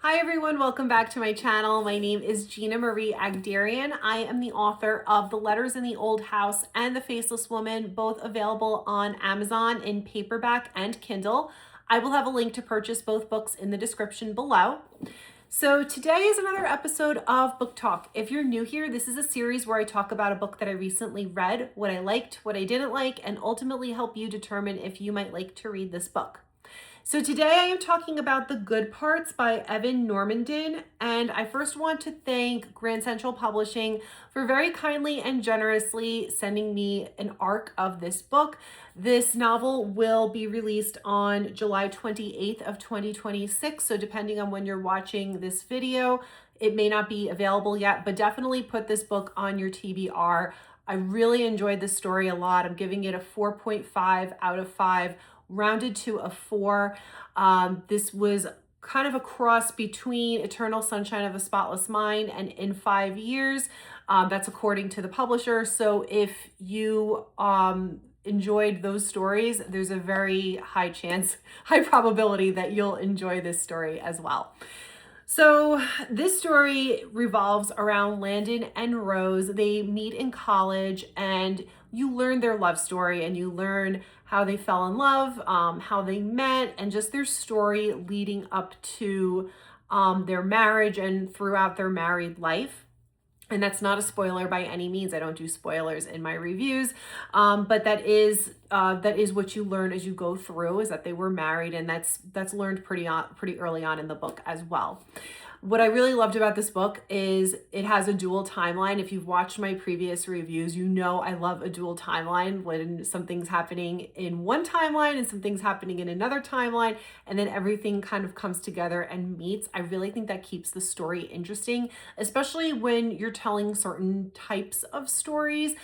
Hi everyone, welcome back to my channel. My name is Gina Marie Agdarian. I am the author of The Letters in the Old House and The Faceless Woman, both available on Amazon in paperback and Kindle. I will have a link to purchase both books in the description below. So today is another episode of Book Talk. If you're new here, this is a series where I talk about a book that I recently read, what I liked, what I didn't like, and ultimately help you determine if you might like to read this book. So today I am talking about The Good Parts by Evann Normandin, and I first want to thank Grand Central Publishing for very kindly and generously sending me an ARC of this book. This novel will be released on July 28th of 2026, so depending on when you're watching this video, it may not be available yet, but definitely put this book on your TBR. I really enjoyed this story a lot. I'm giving it a 4.5 out of 5, rounded to a 4. This was kind of a cross between Eternal Sunshine of a Spotless Mind and In 5 Years. That's according to the publisher. So if you enjoyed those stories, there's a very high chance, high probability that you'll enjoy this story as well. So this story revolves around Landon and Rose. They meet in college and you learn their love story and you learn how they fell in love, how they met, and just their story leading up to their marriage and throughout their married life. And that's not a spoiler by any means. I don't do spoilers in my reviews, but that is what you learn as you go through, is that they were married, and that's learned pretty early on in the book as well. What I really loved about this book is it has a dual timeline. If you've watched my previous reviews, you know I love a dual timeline, when something's happening in one timeline and something's happening in another timeline, and then everything kind of comes together and meets. I really think that keeps the story interesting, especially when you're telling certain types of stories,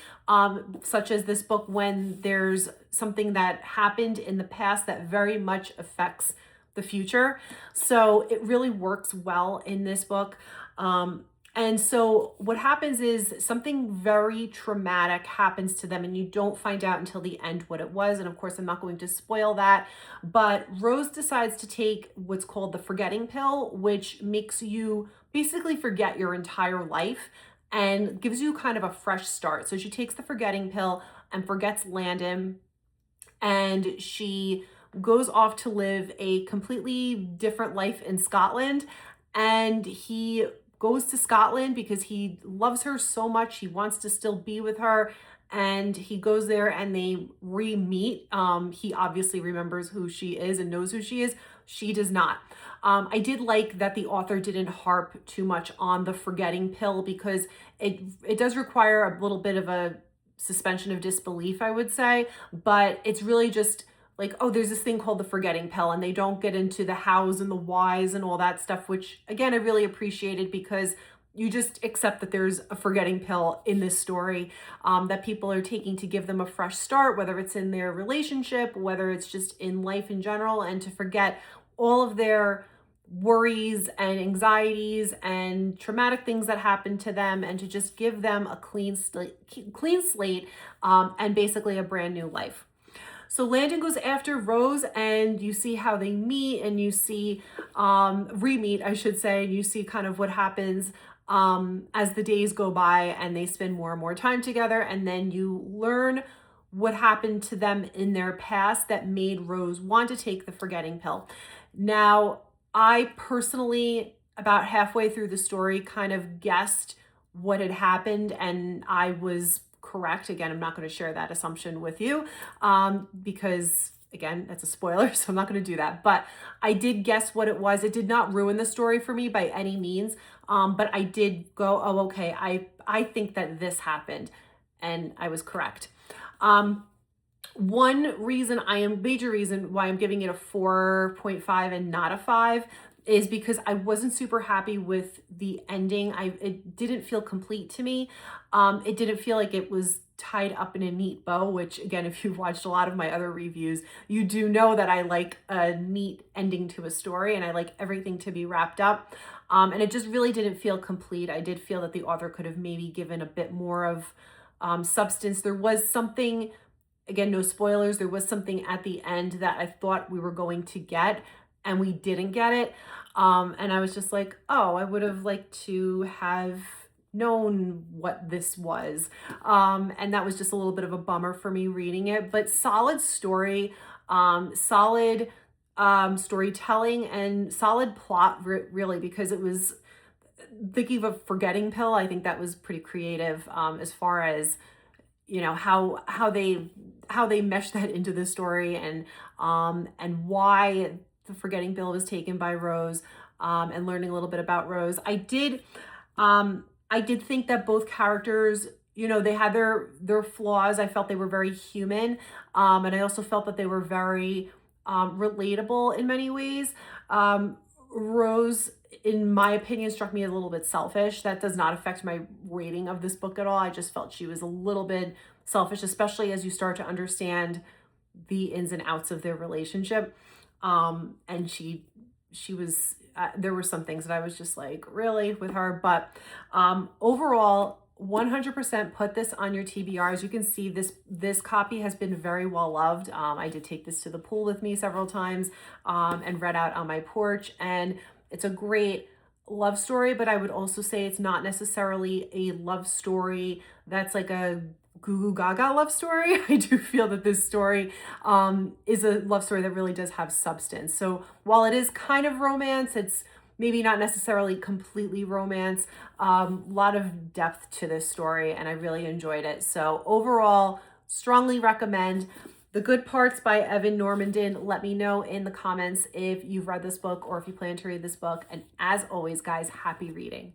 such as this book, when there's something that happened in the past that very much affects the future. So it really works well in this book. And so what happens is something very traumatic happens to them, and you don't find out until the end what it was. And of course, I'm not going to spoil that, but Rose decides to take what's called the forgetting pill, which makes you basically forget your entire life and gives you kind of a fresh start. So she takes the forgetting pill and forgets Landon, and she goes off to live a completely different life in Scotland. And he goes to Scotland because he loves her so much. He wants to still be with her. And he goes there and they re-meet. He obviously remembers who she is and knows who she is. She does not. I did like that the author didn't harp too much on the forgetting pill, because it does require a little bit of a suspension of disbelief, I would say. But it's really just like, oh, there's this thing called the forgetting pill, and they don't get into the hows and the whys and all that stuff, which again, I really appreciated, because you just accept that there's a forgetting pill in this story that people are taking to give them a fresh start, whether it's in their relationship, whether it's just in life in general, and to forget all of their worries and anxieties and traumatic things that happened to them, and to just give them a clean slate, and basically a brand new life. So Landon goes after Rose, and you see how they meet, and you see re-meet, I should say, and you see kind of what happens as the days go by and they spend more and more time together. And then you learn what happened to them in their past that made Rose want to take the forgetting pill. Now, I personally, about halfway through the story, kind of guessed what had happened, and I was correct. Again, I'm not going to share that assumption with you because, again, that's a spoiler, so I'm not going to do that. But I did guess what it was. It did not ruin the story for me by any means, but I did go, oh, okay, I think that this happened, and I was correct. One major reason why I'm giving it a 4.5 and not a 5 is because I wasn't super happy with the ending. It didn't feel complete to me. It didn't feel like it was tied up in a neat bow, which again, if you've watched a lot of my other reviews, you do know that I like a neat ending to a story, and I like everything to be wrapped up. And it just really didn't feel complete. I did feel that the author could have maybe given a bit more of substance. There was something, again, no spoilers, there was something at the end that I thought we were going to get, and we didn't get it. And I was just like, oh, I would have liked to have known what this was. And that was just a little bit of a bummer for me reading it, but solid story, solid storytelling, and solid plot, really, because it was thinking of a forgetting pill. I think that was pretty creative, as far as, you know, how they mesh that into the story, and why the forgetting pill was taken by Rose, and learning a little bit about Rose. I did think that both characters, you know, they had their flaws. I felt they were very human, and I also felt that they were very relatable in many ways. Rose, in my opinion, struck me as a little bit selfish. That does not affect my rating of this book at all. I just felt she was a little bit selfish, especially as you start to understand the ins and outs of their relationship. And she was, there were some things that I was just like, really, with her. But overall, 100% put this on your TBR. As you can see, this copy has been very well loved. I did take this to the pool with me several times, and read out on my porch, and it's a great love story, but I would also say it's not necessarily a love story that's like a goo goo gaga love story. I do feel that this story is a love story that really does have substance. So while it is kind of romance, it's maybe not necessarily completely romance. A lot of depth to this story, and I really enjoyed it. So overall, strongly recommend. The Good Parts by Evann Normandin. Let me know in the comments if you've read this book or if you plan to read this book. And as always, guys, happy reading.